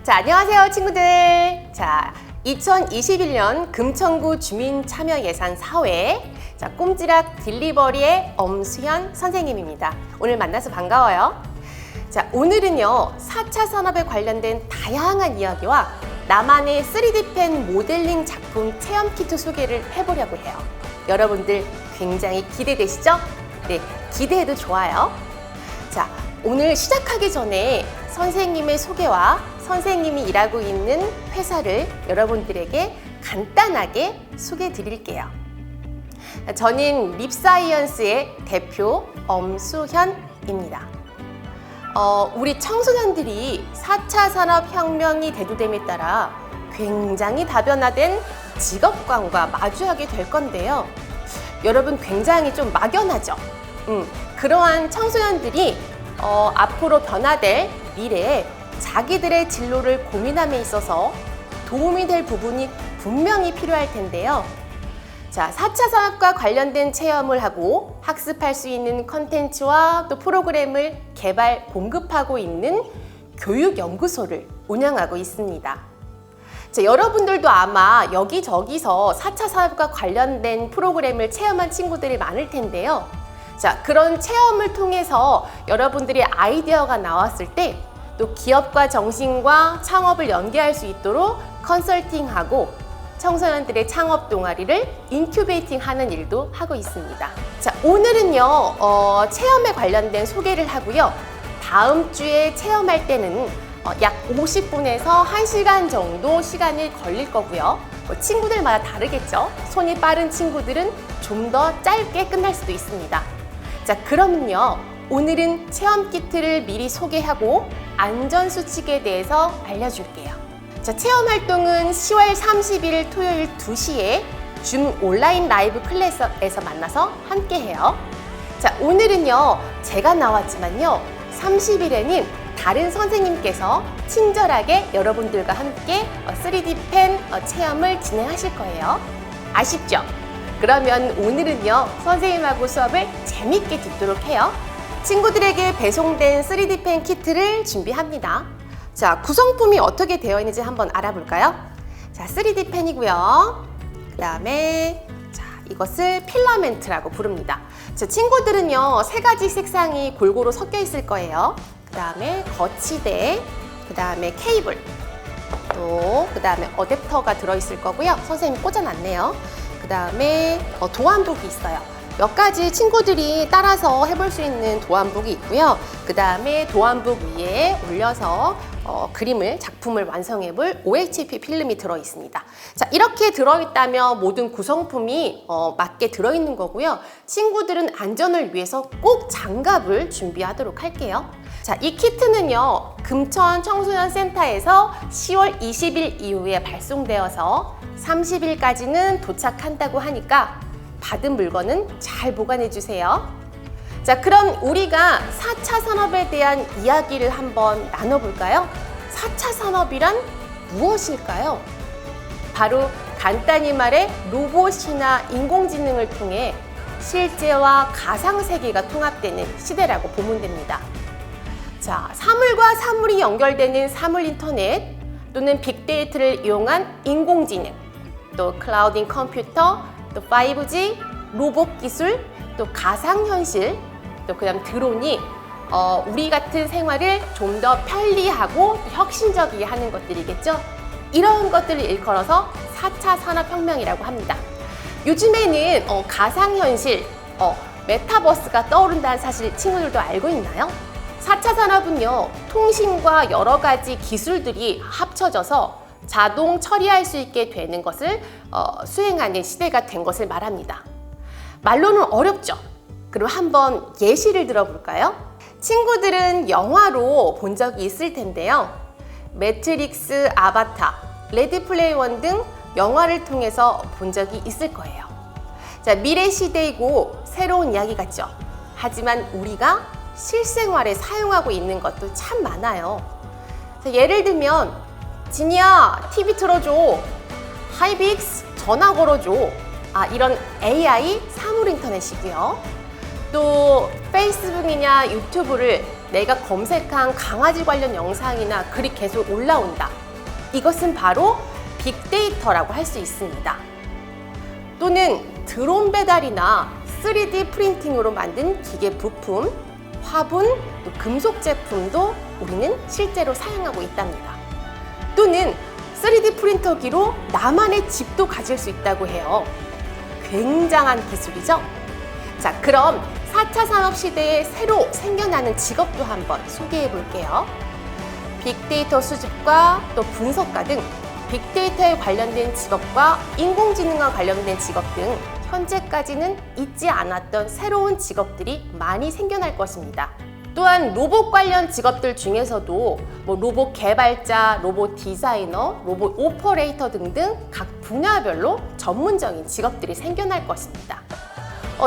자, 안녕하세요, 친구들. 자, 2021년 금천구 주민참여예산 4회 자, 꼼지락 딜리버리의 엄수현 선생님입니다. 오늘 만나서 반가워요. 자, 오늘은요, 4차 산업에 관련된 다양한 이야기와 나만의 3D 펜 모델링 작품 체험 키트 소개를 해보려고 해요. 여러분들 굉장히 기대되시죠? 네, 기대해도 좋아요. 자, 오늘 시작하기 전에 선생님의 소개와 선생님이 일하고 있는 회사를 여러분들에게 간단하게 소개해 드릴게요. 저는 립사이언스의 대표 엄수현입니다. 우리 청소년들이 4차 산업혁명이 대두됨에 따라 굉장히 다변화된 직업관과 마주하게 될 건데요. 여러분 굉장히 좀 막연하죠? 그러한 청소년들이 앞으로 변화될 미래에 자기들의 진로를 고민함에 있어서 도움이 될 부분이 분명히 필요할 텐데요. 자, 4차 산업과 관련된 체험을 하고 학습할 수 있는 컨텐츠와 또 프로그램을 개발, 공급하고 있는 교육연구소를 운영하고 있습니다. 자, 여러분들도 아마 여기저기서 4차 산업과 관련된 프로그램을 체험한 친구들이 많을 텐데요. 자, 그런 체험을 통해서 여러분들의 아이디어가 나왔을 때 또 기업과 정신과 창업을 연계할 수 있도록 컨설팅하고 청소년들의 창업 동아리를 인큐베이팅 하는 일도 하고 있습니다. 자, 오늘은요, 체험에 관련된 소개를 하고요. 다음 주에 체험할 때는 약 50분에서 1시간 정도 시간이 걸릴 거고요. 친구들마다 다르겠죠? 손이 빠른 친구들은 좀 더 짧게 끝날 수도 있습니다. 자, 그러면요, 오늘은 체험 키트를 미리 소개하고 안전수칙에 대해서 알려줄게요. 자, 체험 활동은 10월 30일 토요일 2시에 줌 온라인 라이브 클래스에서 만나서 함께 해요. 자, 오늘은요, 제가 나왔지만요, 30일에는 다른 선생님께서 친절하게 여러분들과 함께 3D 펜 체험을 진행하실 거예요. 아쉽죠? 그러면 오늘은요, 선생님하고 수업을 재밌게 듣도록 해요. 친구들에게 배송된 3D 펜 키트를 준비합니다. 자, 구성품이 어떻게 되어 있는지 한번 알아볼까요? 자, 3D 펜이고요. 그 다음에 자, 이것을 필라멘트라고 부릅니다. 자, 친구들은요, 3가지 색상이 골고루 섞여 있을 거예요. 그 다음에 거치대, 그 다음에 케이블, 또 그 다음에 어댑터가 들어있을 거고요. 선생님이 꽂아놨네요. 그 다음에 도안북이 있어요. 몇 가지 친구들이 따라서 해볼 수 있는 도안북이 있고요. 그 다음에 도안북 위에 올려서 작품을 완성해볼 OHP 필름이 들어있습니다. 자, 이렇게 들어있다면 모든 구성품이 맞게 들어있는 거고요. 친구들은 안전을 위해서 꼭 장갑을 준비하도록 할게요. 자, 이 키트는요, 금천 청소년 센터에서 10월 20일 이후에 발송되어서 30일까지는 도착한다고 하니까 받은 물건은 잘 보관해 주세요. 자, 그럼 우리가 4차 산업에 대한 이야기를 한번 나눠볼까요? 4차 산업이란 무엇일까요? 바로 간단히 말해 로봇이나 인공지능을 통해 실제와 가상세계가 통합되는 시대라고 보면 됩니다. 자, 사물과 사물이 연결되는 사물인터넷 또는 빅데이터를 이용한 인공지능, 또 클라우딩 컴퓨터, 또 5G, 로봇 기술, 또 가상현실, 또 그다음 드론이 우리 같은 생활을 좀 더 편리하고 혁신적이게 하는 것들이겠죠. 이런 것들을 일컬어서 4차 산업혁명이라고 합니다. 요즘에는 가상현실, 메타버스가 떠오른다는 사실 친구들도 알고 있나요? 4차 산업은요, 통신과 여러 가지 기술들이 합쳐져서 자동 처리할 수 있게 되는 것을 수행하는 시대가 된 것을 말합니다. 말로는 어렵죠? 그럼 한번 예시를 들어볼까요? 친구들은 영화로 본 적이 있을 텐데요. 매트릭스, 아바타, 레디 플레이 원 등 영화를 통해서 본 적이 있을 거예요. 자, 미래 시대이고 새로운 이야기 같죠? 하지만 우리가 실생활에 사용하고 있는 것도 참 많아요. 자, 예를 들면 진이야, TV 틀어줘. 하이빅스, 전화 걸어줘. 이런 AI 사물 인터넷이고요. 또 페이스북이냐 유튜브를 내가 검색한 강아지 관련 영상이나 글이 계속 올라온다. 이것은 바로 빅데이터라고 할 수 있습니다. 또는 드론 배달이나 3D 프린팅으로 만든 기계 부품, 화분, 또 금속 제품도 우리는 실제로 사용하고 있답니다. 또는 3D 프린터기로 나만의 집도 가질 수 있다고 해요. 굉장한 기술이죠? 자, 그럼 4차 산업 시대에 새로 생겨나는 직업도 한번 소개해 볼게요. 빅데이터 수집과 또 분석가 등 빅데이터에 관련된 직업과 인공지능과 관련된 직업 등 현재까지는 있지 않았던 새로운 직업들이 많이 생겨날 것입니다. 또한 로봇 관련 직업들 중에서도 로봇 개발자, 로봇 디자이너, 로봇 오퍼레이터 등등 각 분야별로 전문적인 직업들이 생겨날 것입니다.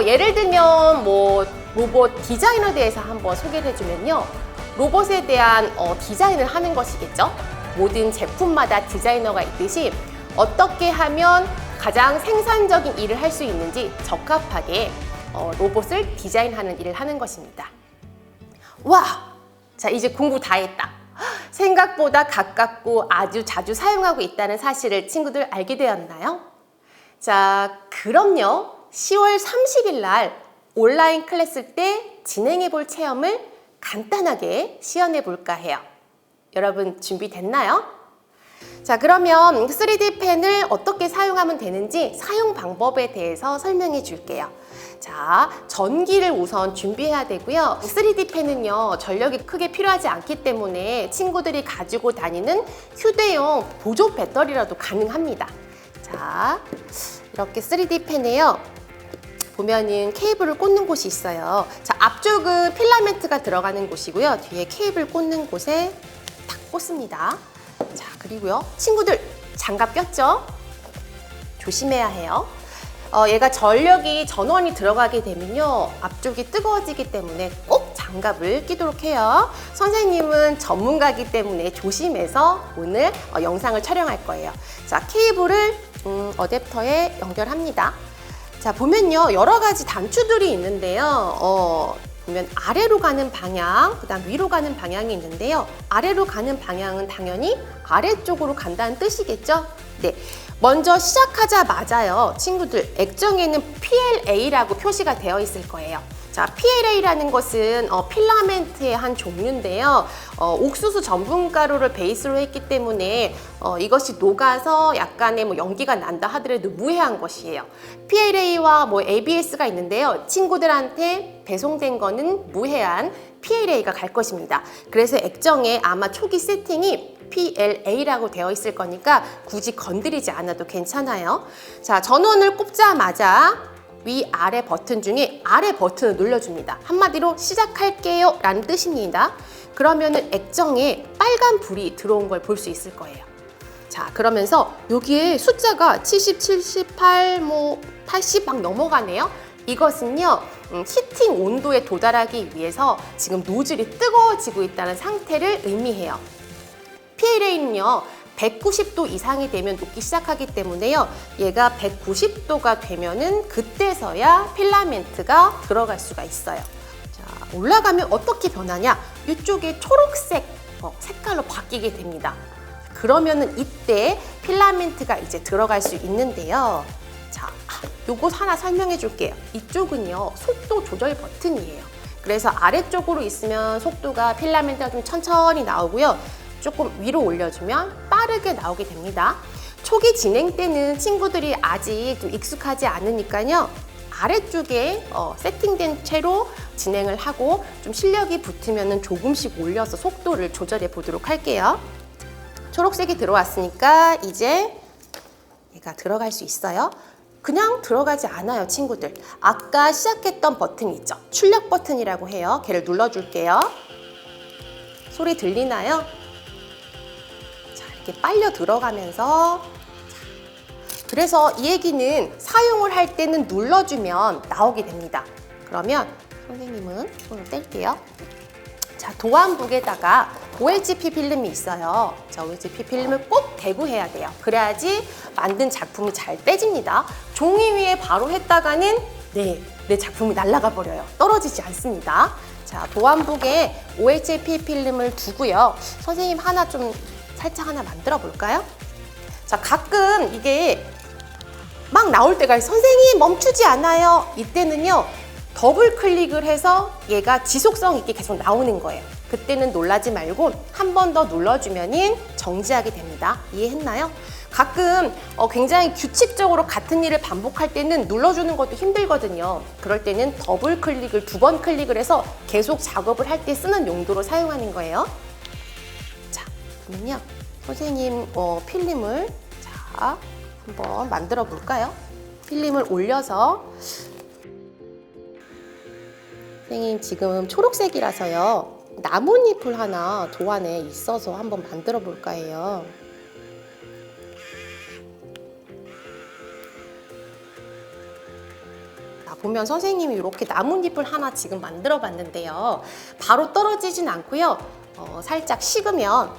예를 들면 로봇 디자이너에 대해서 한번 소개를 해주면요. 로봇에 대한 디자인을 하는 것이겠죠. 모든 제품마다 디자이너가 있듯이 어떻게 하면 가장 생산적인 일을 할 수 있는지 적합하게 로봇을 디자인하는 일을 하는 것입니다. 와! 자, 이제 공부 다 했다. 생각보다 가깝고 아주 자주 사용하고 있다는 사실을 친구들 알게 되었나요? 자, 그럼요. 10월 30일 날 온라인 클래스 때 진행해 볼 체험을 간단하게 시연해 볼까 해요. 여러분 준비됐나요? 자, 그러면 3D 펜을 어떻게 사용하면 되는지 사용 방법에 대해서 설명해 줄게요. 자, 전기를 우선 준비해야 되고요. 3D 펜은요, 전력이 크게 필요하지 않기 때문에 친구들이 가지고 다니는 휴대용 보조 배터리라도 가능합니다. 자, 이렇게 3D 펜에요. 보면은 케이블을 꽂는 곳이 있어요. 자, 앞쪽은 필라멘트가 들어가는 곳이고요. 뒤에 케이블 꽂는 곳에 탁 꽂습니다. 자, 그리고요. 친구들 장갑 꼈죠? 조심해야 해요. 얘가 전원이 들어가게 되면요. 앞쪽이 뜨거워지기 때문에 꼭 장갑을 끼도록 해요. 선생님은 전문가이기 때문에 조심해서 오늘 영상을 촬영할 거예요. 자, 케이블을 어댑터에 연결합니다. 자, 보면요. 여러 가지 단추들이 있는데요. 보면 아래로 가는 방향, 그다음 위로 가는 방향이 있는데요. 아래로 가는 방향은 당연히 아래쪽으로 간다는 뜻이겠죠? 네. 먼저 시작하자마자요. 친구들, 액정에는 PLA라고 표시가 되어 있을 거예요. 자, PLA라는 것은 필라멘트의 한 종류인데요. 옥수수 전분가루를 베이스로 했기 때문에 이것이 녹아서 약간의 연기가 난다 하더라도 무해한 것이에요. PLA와 ABS가 있는데요. 친구들한테 배송된 거는 무해한 PLA가 갈 것입니다. 그래서 액정에 아마 초기 세팅이 PLA라고 되어 있을 거니까 굳이 건드리지 않아도 괜찮아요. 자, 전원을 꼽자마자 위아래 버튼 중에 아래 버튼을 눌러줍니다. 한마디로 시작할게요 라는 뜻입니다. 그러면은 액정에 빨간 불이 들어온 걸 볼 수 있을 거예요. 자, 그러면서 여기에 숫자가 70, 78, 80 막 넘어가네요. 이것은요, 히팅 온도에 도달하기 위해서 지금 노즐이 뜨거워지고 있다는 상태를 의미해요. PLA는요, 190도 이상이 되면 녹기 시작하기 때문에요. 얘가 190도가 되면은 그때서야 필라멘트가 들어갈 수가 있어요. 자, 올라가면 어떻게 변하냐? 이쪽에 초록색 색깔로 바뀌게 됩니다. 그러면은 이때 필라멘트가 이제 들어갈 수 있는데요. 자, 요거 하나 설명해 줄게요. 이쪽은요, 속도 조절 버튼이에요. 그래서 아래쪽으로 있으면 속도가 필라멘트가 좀 천천히 나오고요. 조금 위로 올려주면 빠르게 나오게 됩니다. 초기 진행 때는 친구들이 아직 좀 익숙하지 않으니까요. 아래쪽에 세팅된 채로 진행을 하고 좀 실력이 붙으면 조금씩 올려서 속도를 조절해 보도록 할게요. 초록색이 들어왔으니까 이제 얘가 들어갈 수 있어요. 그냥 들어가지 않아요, 친구들. 아까 시작했던 버튼 있죠? 출력 버튼이라고 해요. 걔를 눌러줄게요. 소리 들리나요? 이렇게 빨려 들어가면서, 그래서 이 얘기는 사용을 할 때는 눌러주면 나오게 됩니다. 그러면 선생님은 손을 뗄게요. 자, 도안북에다가 OHP 필름이 있어요. 자, OHP 필름을 꼭 대고 해야 돼요. 그래야지 만든 작품이 잘 떼집니다. 종이 위에 바로 했다가는 내 작품이 날아가 버려요. 떨어지지 않습니다. 자, 도안북에 OHP 필름을 두고요. 선생님 하나 좀 살짝 하나 만들어 볼까요? 자, 가끔 이게 막 나올 때가 있어요. 선생님 멈추지 않아요. 이때는요, 더블 클릭을 해서 얘가 지속성 있게 계속 나오는 거예요. 그때는 놀라지 말고 한 번 더 눌러주면은 정지하게 됩니다. 이해했나요? 가끔 굉장히 규칙적으로 같은 일을 반복할 때는 눌러주는 것도 힘들거든요. 그럴 때는 더블 클릭을 2번 클릭을 해서 계속 작업을 할 때 쓰는 용도로 사용하는 거예요. 자, 그러면요, 선생님 필름을 자 한번 만들어 볼까요? 필름을 올려서, 선생님 지금 초록색이라서요, 나뭇잎을 하나 도안에 있어서 한번 만들어 볼까 해요. 자, 보면 선생님이 이렇게 나뭇잎을 하나 지금 만들어 봤는데요, 바로 떨어지진 않고요, 살짝 식으면,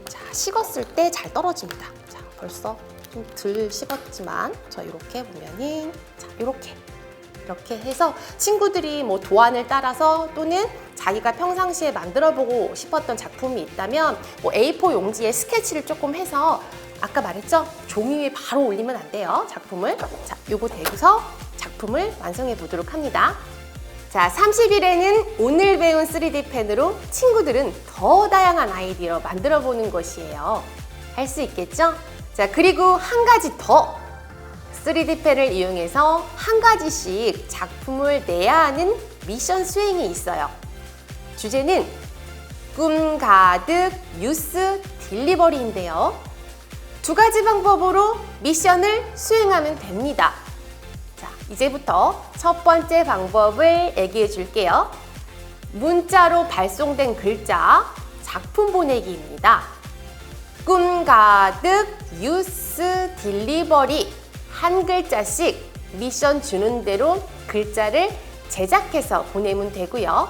자, 식었을 때 잘 떨어집니다. 자, 벌써 좀 덜 식었지만, 저 이렇게 보면은, 자, 이렇게 해서 친구들이 뭐 도안을 따라서 또는 자기가 평상시에 만들어보고 싶었던 작품이 있다면 뭐 A4 용지에 스케치를 조금 해서, 아까 말했죠? 종이 위에 바로 올리면 안 돼요, 작품을. 자, 요거 대고서 작품을 완성해 보도록 합니다. 자, 30일에는 오늘 배운 3D 펜으로 친구들은 더 다양한 아이디어 만들어 보는 것이에요. 할 수 있겠죠? 자, 그리고 한 가지 더! 3D 펜을 이용해서 한 가지씩 작품을 내야 하는 미션 수행이 있어요. 주제는 꿈 가득 유스 딜리버리인데요. 2가지 방법으로 미션을 수행하면 됩니다. 자, 이제부터 첫 번째 방법을 얘기해 줄게요. 문자로 발송된 글자 작품 보내기입니다. 꿈 가득 유스 딜리버리, 한 글자씩 미션 주는 대로 글자를 제작해서 보내면 되고요.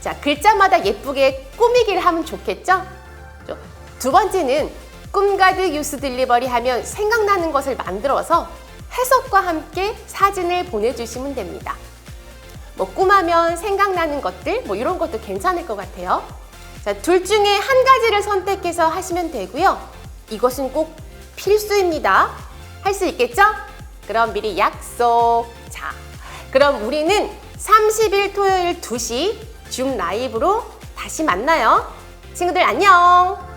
자, 글자마다 예쁘게 꾸미기를 하면 좋겠죠? 2번째는 꿈 가득 유스 딜리버리 하면 생각나는 것을 만들어서 해석과 함께 사진을 보내주시면 됩니다. 뭐 꿈하면 생각나는 것들, 뭐 이런 것도 괜찮을 것 같아요. 자, 둘 중에 한 가지를 선택해서 하시면 되고요. 이것은 꼭 필수입니다. 할 수 있겠죠? 그럼 미리 약속. 자, 그럼 우리는 30일 토요일 2시 줌 라이브로 다시 만나요. 친구들 안녕!